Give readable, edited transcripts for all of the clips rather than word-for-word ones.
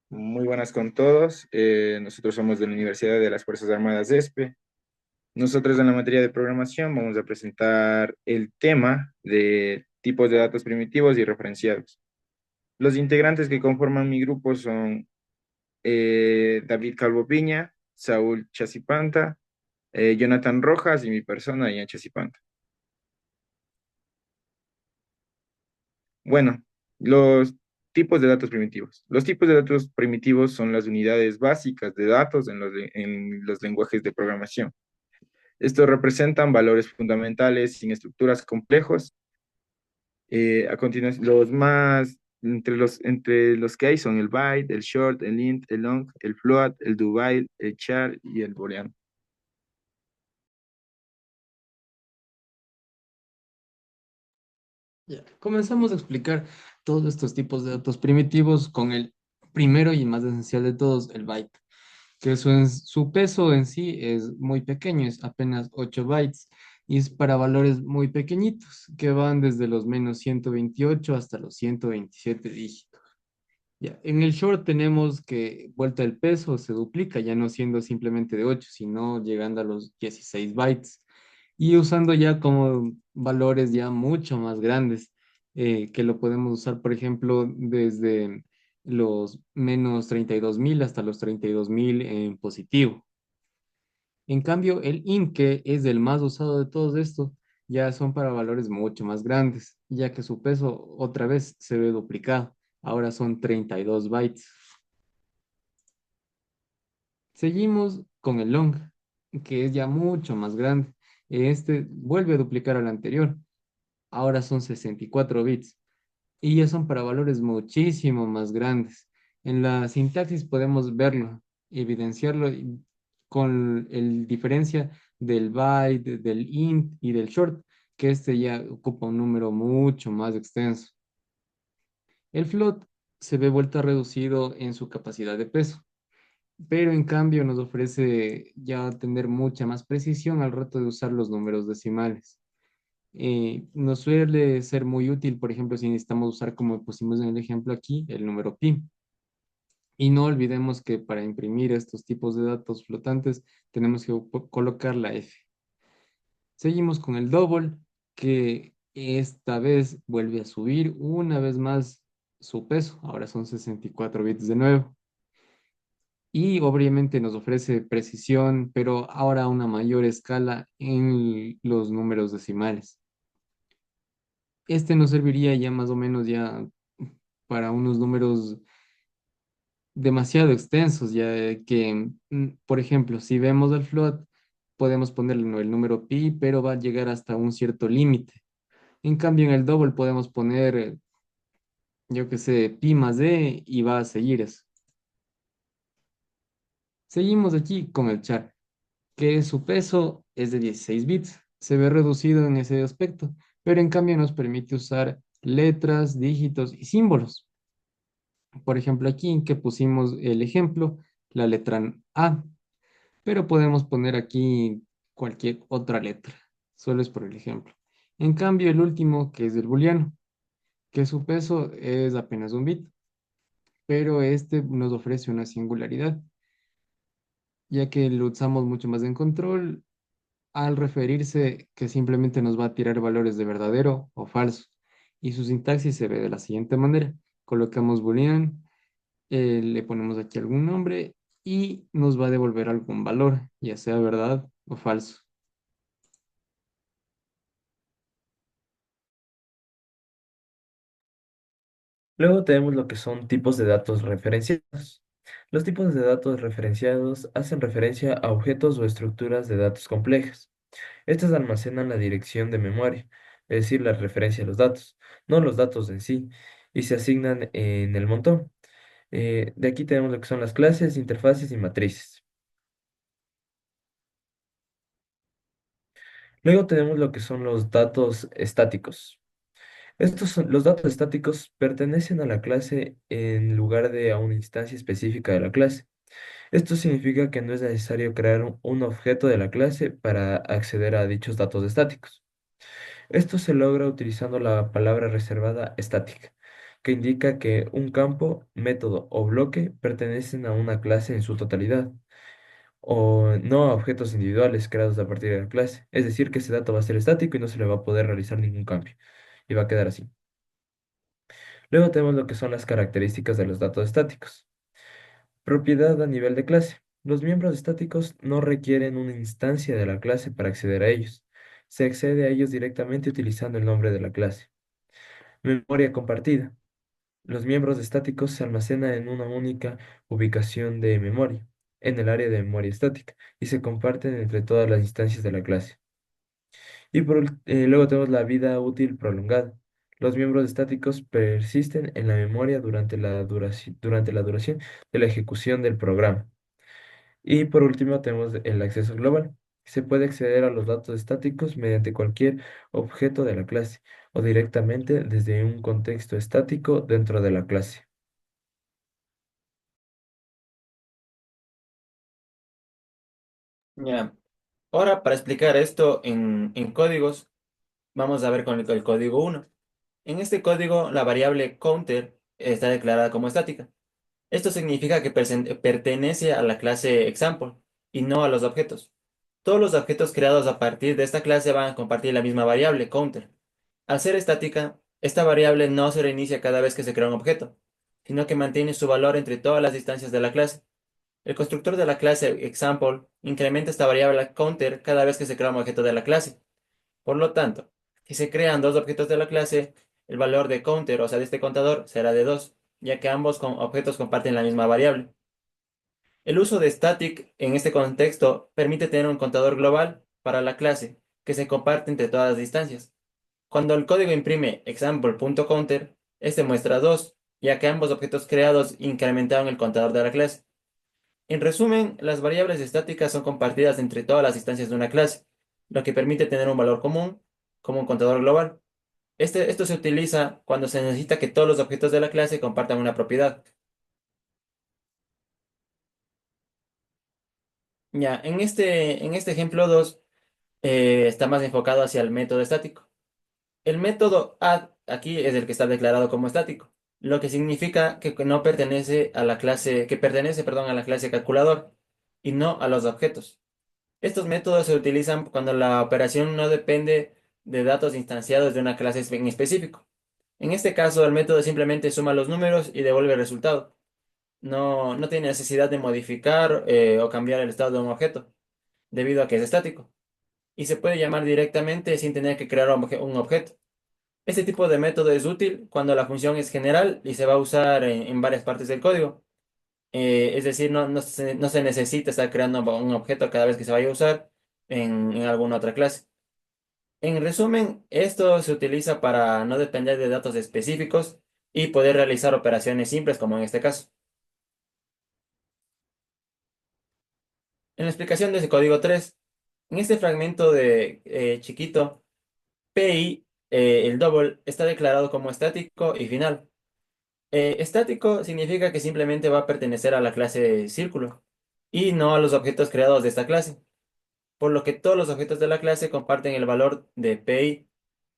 Muy buenas con todos. Nosotros somos de la Universidad de las Fuerzas Armadas ESPE. Nosotros en la materia de programación vamos a presentar el tema de tipos de datos primitivos y referenciados. Los integrantes que conforman mi grupo son David Calvo Piña, Saúl Chacipanta, Jonathan Rojas y mi persona, Ian Chacipanta. Bueno, los tipos de datos primitivos. Los tipos de datos primitivos son las unidades básicas de datos en los lenguajes de programación. Estos representan valores fundamentales sin estructuras complejos. A continuación, entre los que hay son el byte, el short, el int, el long, el float, el do while, el char y el booleano. Ya, comenzamos a explicar todos estos tipos de datos primitivos con el primero y más esencial de todos, el byte, que su peso en sí es muy pequeño, es apenas 8 bytes, y es para valores muy pequeñitos, que van desde los menos 128 hasta los 127 dígitos. Ya, en el short tenemos que vuelta el peso se duplica, ya no siendo simplemente de 8 sino llegando a los 16 bytes y usando ya como valores ya mucho más grandes, que lo podemos usar, por ejemplo, desde los menos 32.000 hasta los 32.000 en positivo. En cambio, el int, que es el más usado de todos estos, ya son para valores mucho más grandes, ya que su peso otra vez se ve duplicado. Ahora son 32 bytes. Seguimos con el long, que es ya mucho más grande. Este vuelve a duplicar al anterior. Ahora son 64 bits y ya son para valores muchísimo más grandes. En la sintaxis podemos verlo, evidenciarlo con el diferencia del byte, del int y del short, que este ya ocupa un número mucho más extenso. El float se ve vuelto reducido en su capacidad de peso, pero en cambio nos ofrece ya tener mucha más precisión al rato de usar los números decimales. Nos suele ser muy útil, por ejemplo, si necesitamos usar, como pusimos en el ejemplo aquí, el número pi. Y no olvidemos que para imprimir estos tipos de datos flotantes tenemos que colocar la F. Seguimos con el double, que esta vez vuelve a subir una vez más su peso. Ahora son 64 bits de nuevo. Y obviamente nos ofrece precisión, pero ahora a una mayor escala en los números decimales. Este nos serviría ya más o menos ya para unos números demasiado extensos, ya que, por ejemplo, si vemos el float, podemos ponerle no, el número pi, pero va a llegar hasta un cierto límite. En cambio, en el double podemos poner, yo qué sé, pi más d y va a seguir eso. Seguimos aquí con el char, que su peso es de 16 bits. Se ve reducido en ese aspecto, pero en cambio nos permite usar letras, dígitos y símbolos. Por ejemplo, aquí en que pusimos el ejemplo, la letra A, pero podemos poner aquí cualquier otra letra, solo es por el ejemplo. En cambio, el último, que es el booleano, que su peso es apenas un bit, pero este nos ofrece una singularidad, ya que lo usamos mucho más en control al referirse que simplemente nos va a tirar valores de verdadero o falso. Y su sintaxis se ve de la siguiente manera. Colocamos boolean, le ponemos aquí algún nombre y nos va a devolver algún valor, ya sea verdad o falso. Luego tenemos lo que son tipos de datos referenciados. Los tipos de datos referenciados hacen referencia a objetos o estructuras de datos complejas. Estas almacenan la dirección de memoria, es decir, la referencia a los datos, no los datos en sí, y se asignan en el montón. De aquí tenemos lo que son las clases, interfaces y matrices. Luego tenemos lo que son los datos estáticos. Los datos estáticos pertenecen a la clase en lugar de a una instancia específica de la clase. Esto significa que no es necesario crear un objeto de la clase para acceder a dichos datos estáticos. Esto se logra utilizando la palabra reservada estática, que indica que un campo, método o bloque pertenecen a una clase en su totalidad, o no a objetos individuales creados a partir de la clase. Es decir, que ese dato va a ser estático y no se le va a poder realizar ningún cambio. Y va a quedar así. Luego tenemos lo que son las características de los datos estáticos. Propiedad a nivel de clase. Los miembros estáticos no requieren una instancia de la clase para acceder a ellos. Se accede a ellos directamente utilizando el nombre de la clase. Memoria compartida. Los miembros estáticos se almacenan en una única ubicación de memoria, en el área de memoria estática, y se comparten entre todas las instancias de la clase. Y luego tenemos la vida útil prolongada. Los miembros estáticos persisten en la memoria durante la duración de la ejecución del programa. Y por último tenemos el acceso global. Se puede acceder a los datos estáticos mediante cualquier objeto de la clase o directamente desde un contexto estático dentro de la clase. Ya. Ahora, para explicar esto en códigos, vamos a ver con el código uno. En este código, la variable counter está declarada como estática. Esto significa que pertenece a la clase example y no a los objetos. Todos los objetos creados a partir de esta clase van a compartir la misma variable counter. Al ser estática, esta variable no se reinicia cada vez que se crea un objeto, sino que mantiene su valor entre todas las instancias de la clase. El constructor de la clase example incrementa esta variable counter cada vez que se crea un objeto de la clase. Por lo tanto, si se crean dos objetos de la clase, el valor de counter, o sea, de este contador, será de 2, ya que ambos objetos comparten la misma variable. El uso de static en este contexto permite tener un contador global para la clase, que se comparte entre todas las instancias. Cuando el código imprime example.counter, este muestra 2, ya que ambos objetos creados incrementaron el contador de la clase. En resumen, las variables estáticas son compartidas entre todas las instancias de una clase, lo que permite tener un valor común, como un contador global. Esto se utiliza cuando se necesita que todos los objetos de la clase compartan una propiedad. Ya, en este ejemplo 2 está más enfocado hacia el método estático. El método add aquí es el que está declarado como estático, lo que significa que no pertenece a la clase, que pertenece, perdón, a la clase calculador y no a los objetos. Estos métodos se utilizan cuando la operación no depende de datos instanciados de una clase en específico. En este caso, el método simplemente suma los números y devuelve el resultado. No tiene necesidad de modificar o cambiar el estado de un objeto, debido a que es estático. Y se puede llamar directamente sin tener que crear un objeto. Este tipo de método es útil cuando la función es general y se va a usar en varias partes del código. Es decir, no se necesita estar creando un objeto cada vez que se vaya a usar en alguna otra clase. En resumen, esto se utiliza para no depender de datos específicos y poder realizar operaciones simples como en este caso. En la explicación de ese código 3, en este fragmento de chiquito, PI, el double, está declarado como estático y final. Estático significa que simplemente va a pertenecer a la clase círculo y no a los objetos creados de esta clase, por lo que todos los objetos de la clase comparten el valor de pi.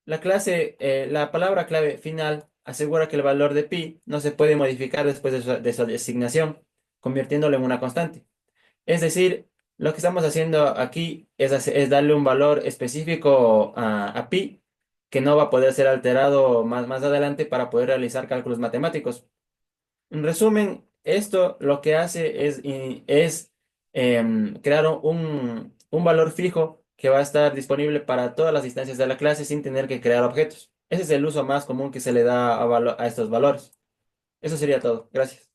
La palabra clave final asegura que el valor de pi no se puede modificar después de su asignación, convirtiéndolo en una constante. Es decir, lo que estamos haciendo aquí es darle un valor específico a pi que no va a poder ser alterado más adelante para poder realizar cálculos matemáticos. En resumen, esto lo que hace es crear un valor fijo que va a estar disponible para todas las instancias de la clase sin tener que crear objetos. Ese es el uso más común que se le da a estos valores. Eso sería todo. Gracias.